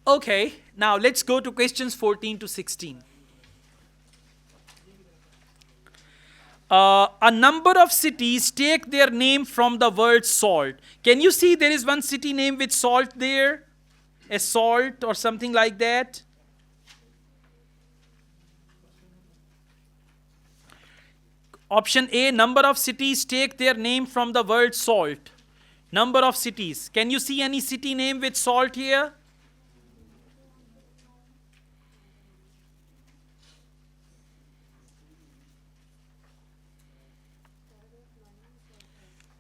Okay, now let's go to questions 14 to 16. A number of cities take their name from the word salt. Can you see there is one city name with salt there? A salt or something like that? Option A, number of cities take their name from the word salt. Number of cities. Can you see any city name with salt here?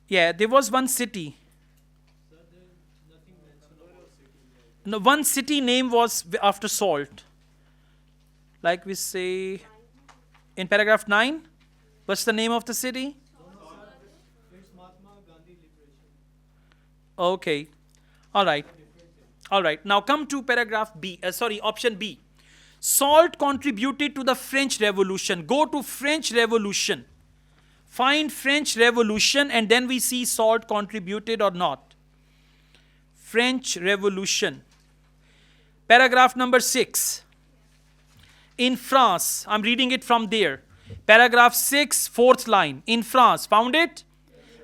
Yeah, there was one city. No, one city name was after salt. Like we say in paragraph 9. What's the name of the city? Okay. All right. All right. Now come to paragraph B. Option B. Salt contributed to the French Revolution. Go to French Revolution. Find French Revolution and then we see salt contributed or not. French Revolution. Paragraph number 6. In France, I'm reading it from there. Paragraph 6, fourth line. In France, found it?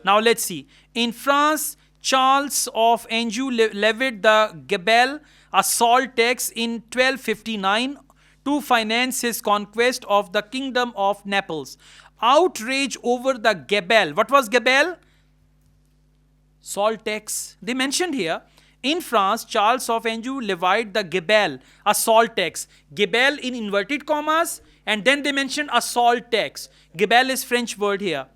Now let's see. In France, Charles of Anjou levied the gabelle, a salt tax, in 1259 to finance his conquest of the kingdom of Naples. Outrage over the gabelle. What was gabelle? Salt tax. They mentioned here. In France, Charles of Anjou levied the gabelle, a salt tax. Gabelle in inverted commas, and then they mentioned a salt tax. Gabelle is French word here.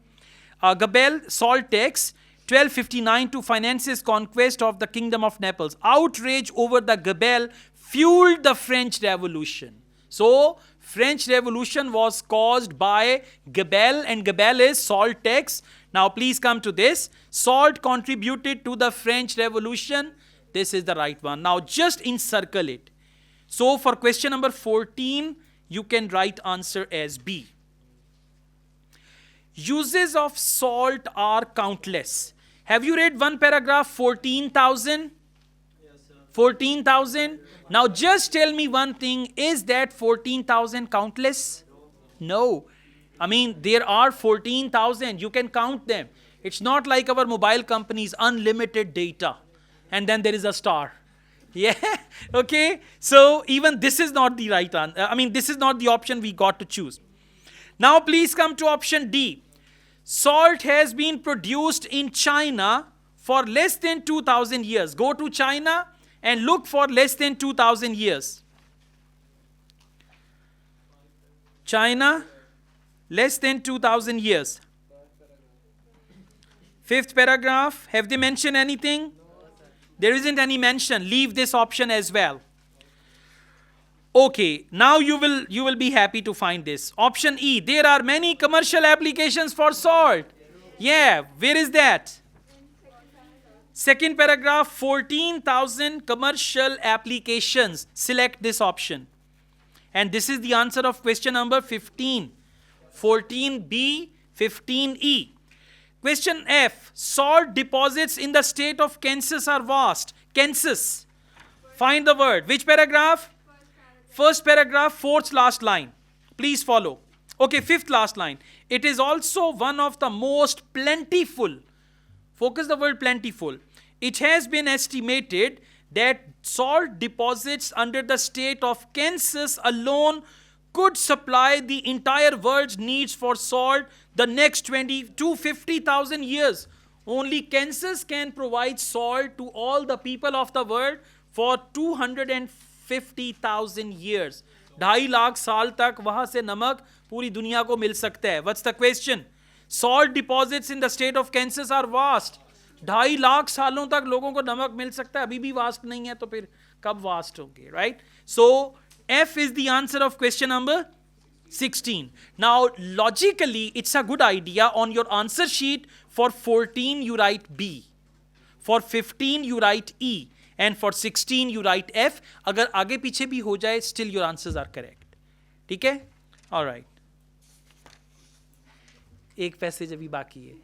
Gabelle, salt tax, 1259 to finance his conquest of the kingdom of Naples. Outrage over the gabelle fueled the French Revolution. So, French Revolution was caused by gabelle, and gabelle is salt tax. Now, please come to this. Salt contributed to the French Revolution. This is the right one. Now, just encircle it. So, for question number 14, you can write answer as B. Uses of salt are countless. Have you read one paragraph, 14,000? 14,000? Now just tell me one thing, is that 14,000 countless? No. I mean, there are 14,000, you can count them. It's not like our mobile companies, unlimited data. And then there is a star. Yeah, okay. So even this is not the right answer. I mean, this is not the option we got to choose. Now please come to option D. Salt has been produced in China for less than 2,000 years. Go to China and look for less than 2,000 years. China, less than 2,000 years. Fifth paragraph, have they mentioned anything? There isn't any mention. Leave this option as well. Okay, now you will be happy to find this. Option E, there are many commercial applications for salt. Yeah, where is that? Second paragraph, 14,000 commercial applications. Select this option. And this is the answer of question number 15. 14B, 15E. Question F, salt deposits in the state of Kansas are vast. Kansas. Find the word. Which paragraph? First paragraph, fourth last line. Please follow. Okay, fifth last line. It is also one of the most plentiful. Focus the word plentiful. It has been estimated that salt deposits under the state of Kansas alone could supply the entire world's needs for salt the next 20 to 50,000 years. Only Kansas can provide salt to all the people of the world for 250,000 years. 2.5 lakh साल तक वहां से नमक पूरी दुनिया को मिल सकता है. What's the question? Salt deposits in the state of Kansas are vast. 2.5 lakh सालों तक लोगों को नमक मिल सकता है. अभी भी वास्ट नहीं है तो फिर कब वास्ट होंगे, right? So F is the answer of question number 16. Now logically it's a good idea, on your answer sheet for 14 you write B, for 15 you write E, and for 16 you write F. अगर आगे पीछे भी हो जाए still your answers are correct. ठीक है? All right. एक passage अभी बाकी है.